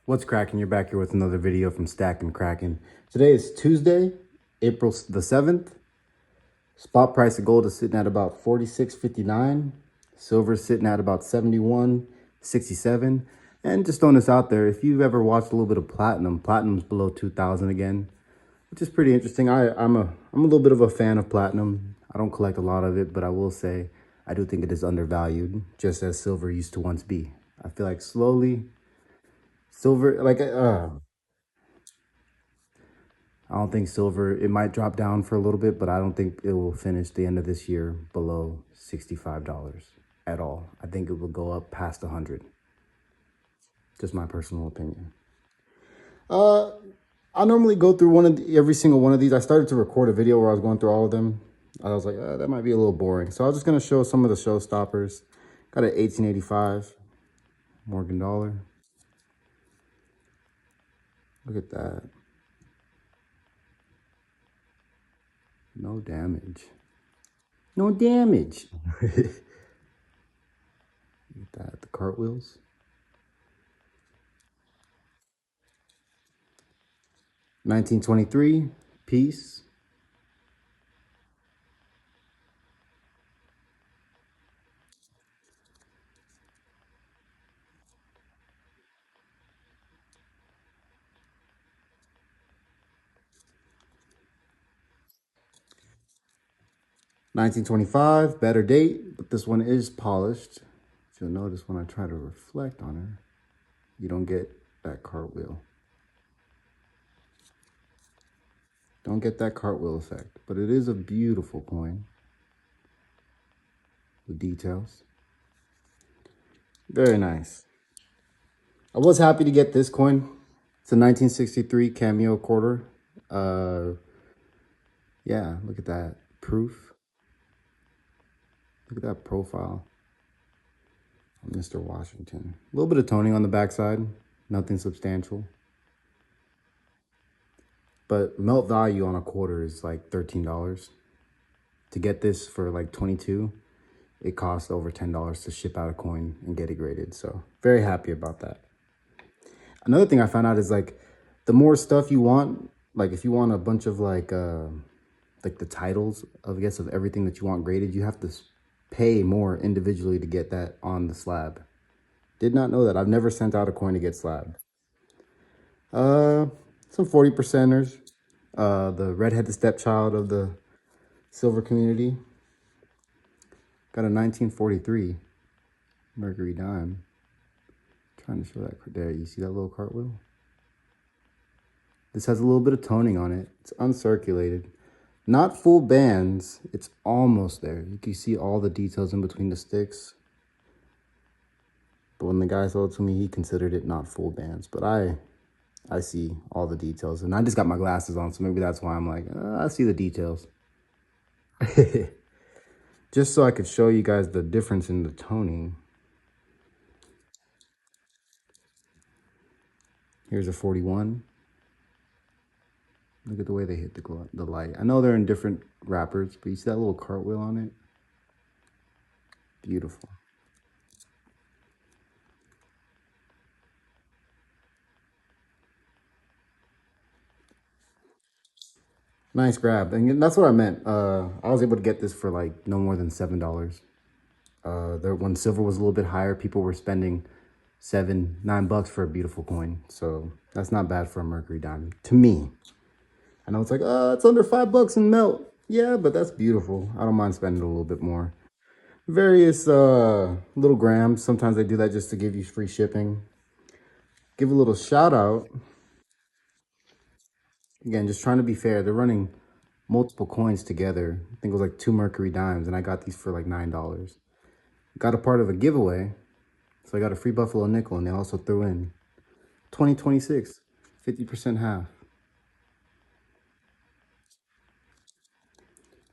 What's cracking? You're back here with another video from Stacking Kraken. Today is Tuesday, April the 7th. Spot price of gold is sitting at about 46.59. Silver is sitting at about 71.67. And just throwing this out there, if you've ever watched a little bit of platinum, platinum's below 2,000 again, which is pretty interesting. I'm a little bit of a fan of platinum. I don't collect a lot of it, but I will say I do think it is undervalued, just as silver used to once be. I feel like slowly silver, I don't think silver, it might drop down for a little bit, but I don't think it will finish the end of this year below $65 at all. I think it will go up past 100. Just my personal opinion. I normally go through every single one of these. I started to record a video where I was going through all of them. I was like, that might be a little boring. So I was just going to show some of the showstoppers. Got an 1885 Morgan dollar. Look at that. No damage. No damage. Look at that. The cartwheels. 1923, Peace. $19.25, better date, but this one is polished. You'll notice when I try to reflect on her, you don't get that cartwheel. Don't get that cartwheel effect, but it is a beautiful coin. The details. Very nice. I was happy to get this coin. It's a 1963 cameo quarter. Yeah, look at that. Proof. Look at that profile. Mr. Washington. A little bit of toning on the backside. Nothing substantial. But melt value on a quarter is like $13. To get this for like 22, it costs over $10 to ship out a coin and get it graded. So very happy about that. Another thing I found out is like the more stuff you want, like if you want a bunch of like the titles of, I guess, of everything that you want graded, you have to pay more individually to get that on the slab. Did not know that. I've never sent out a coin to get slabbed. Some 40%ers. The redheaded stepchild of the silver community. Got a 1943 Mercury dime. Trying to show that there. You see that little cartwheel? This has a little bit of toning on it. It's uncirculated. Not full bands. It's almost there. You can see all the details in between the sticks. But when the guy sold it to me, he considered it not full bands. But I see all the details. And I just got my glasses on, so maybe that's why I'm like, I see the details. Just so I could show you guys the difference in the toning. Here's a 41. Look at the way they hit the light. I know they're in different wrappers, but you see that little cartwheel on it? Beautiful. Nice grab. And that's what I meant. I was able to get this for like no more than $7. When silver was a little bit higher, people were spending $7, $9 for a beautiful coin. So that's not bad for a Mercury diamond to me. I know it's like, it's under $5 in melt. Yeah, but that's beautiful. I don't mind spending a little bit more. Various little grams. Sometimes they do that just to give you free shipping. Give a little shout out. Again, just trying to be fair. They're running multiple coins together. I think it was like 2 Mercury dimes, and I got these for like $9. Got a part of a giveaway. So I got a free Buffalo nickel, and they also threw in 2026, 50% half.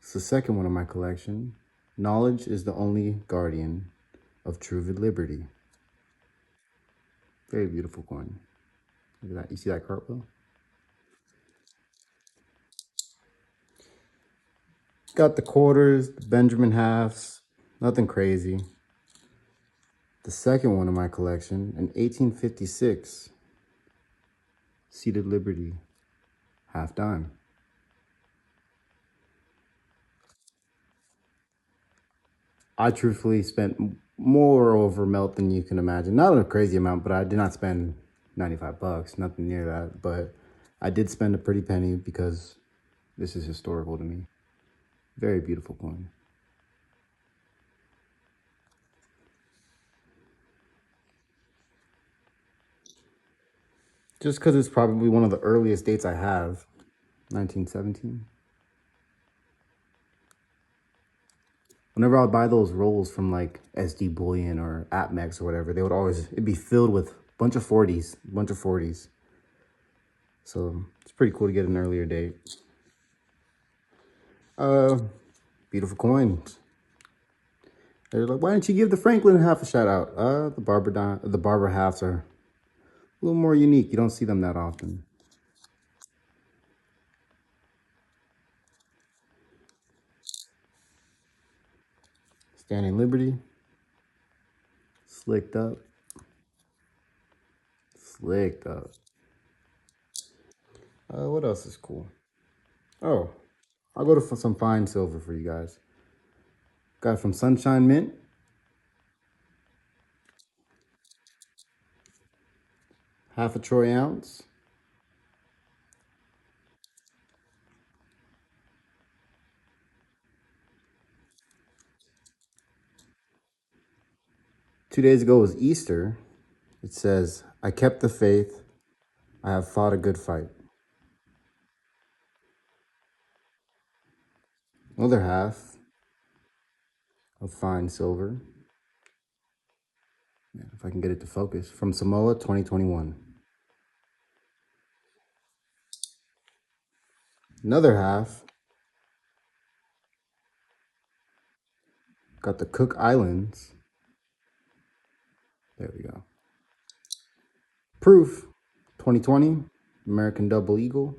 It's the second one of my collection. Knowledge is the only guardian of true liberty. Very beautiful coin. Look at that. You see that cartwheel? Got the quarters, the Benjamin halves, nothing crazy. The second one of my collection, an 1856 Seated Liberty, half dime. I truthfully spent more over melt than you can imagine. Not a crazy amount, but I did not spend 95 bucks, nothing near that. But I did spend a pretty penny because this is historical to me. Very beautiful coin. Just because it's probably one of the earliest dates I have, 1917. Whenever I would buy those rolls from like SD Bullion or AppMex or whatever, they would always, it'd be filled with a bunch of 40s. So it's pretty cool to get an earlier date. Uh, Beautiful coins. They're like, why didn't you give the Franklin half a shout out? The Barber halves are a little more unique. You don't see them that often. Standing Liberty, slicked up, slicked up. What else is cool? Oh, I'll go to some fine silver for you guys. Got it from Sunshine Mint. Half a troy ounce. Two days ago was Easter. It says, I kept the faith. I have fought a good fight. Another half of fine silver. If I can get it to focus. From Samoa 2021. Another half. Got the Cook Islands. There we go. Proof 2020. American Double Eagle.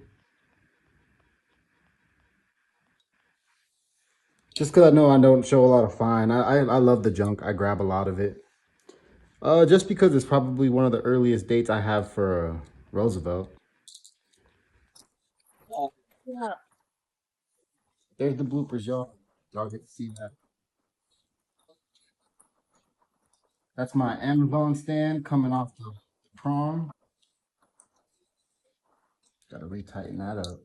Just because I know I don't show a lot of fine. I love the junk. I grab a lot of it. Just because it's probably one of the earliest dates I have for Roosevelt. Yeah. There's the bloopers, y'all. Y'all get to see that. That's my Amazon stand coming off the prom. Gotta retighten that up.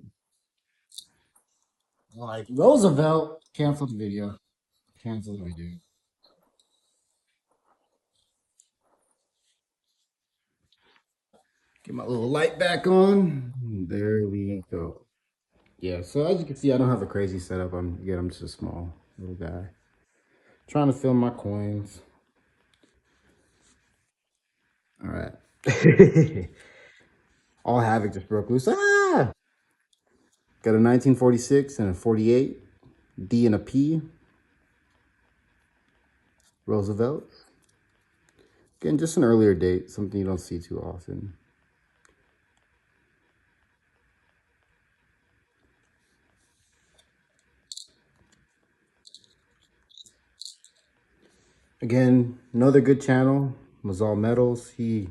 Like Roosevelt. Cancel the video. Cancel the video. Get my little light back on. There we go. Yeah, so as you can see, I don't have a crazy setup. I'm just a small little guy. Trying to film my coins. All right. All havoc just broke loose. Ah! Got a 1946 and a 48. D and a P. Roosevelt. Again, just an earlier date, something you don't see too often. Again, another good channel, Mazal Metals. He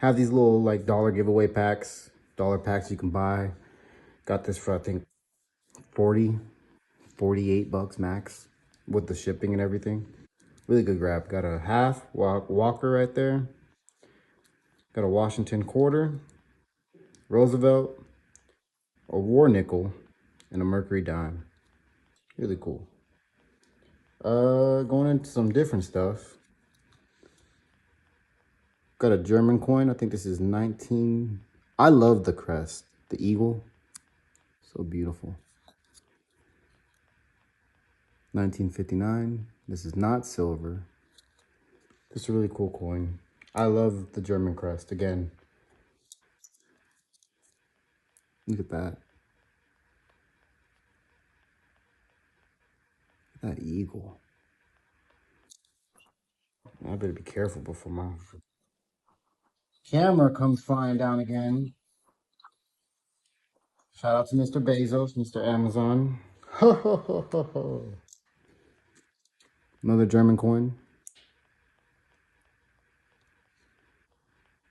have these little like dollar giveaway packs, dollar packs you can buy. Got this for I think 40, 48 bucks max with the shipping and everything. Really good grab. Got a half Walker right there. Got a Washington quarter, Roosevelt, a war nickel, and a Mercury dime. Really cool. Going into some different stuff. Got a German coin. I think this is 19. I love the crest, the eagle. So beautiful. 1959. This is not silver. This is a really cool coin. I love the German crest. Again, look at that. That eagle. I better be careful before my camera comes flying down again. Shout out to Mr. Bezos, Mr. Amazon. Ho, ho, ho, ho, ho. Another German coin.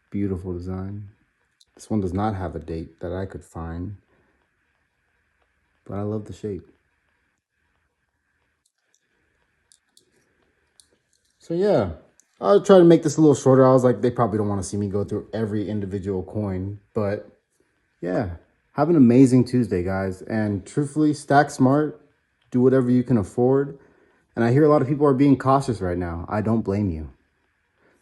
Beautiful design. This one does not have a date that I could find, but I love the shape. So yeah, I'll try to make this a little shorter. I was like, they probably don't want to see me go through every individual coin, but yeah, have an amazing Tuesday, guys. And truthfully, stack smart, do whatever you can afford. And I hear a lot of people are being cautious right now. I don't blame you.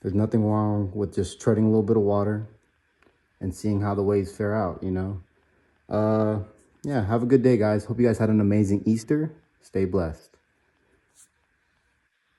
There's nothing wrong with just treading a little bit of water and seeing how the waves fare out, you know? Yeah, have a good day, guys. Hope you guys had an amazing Easter. Stay blessed.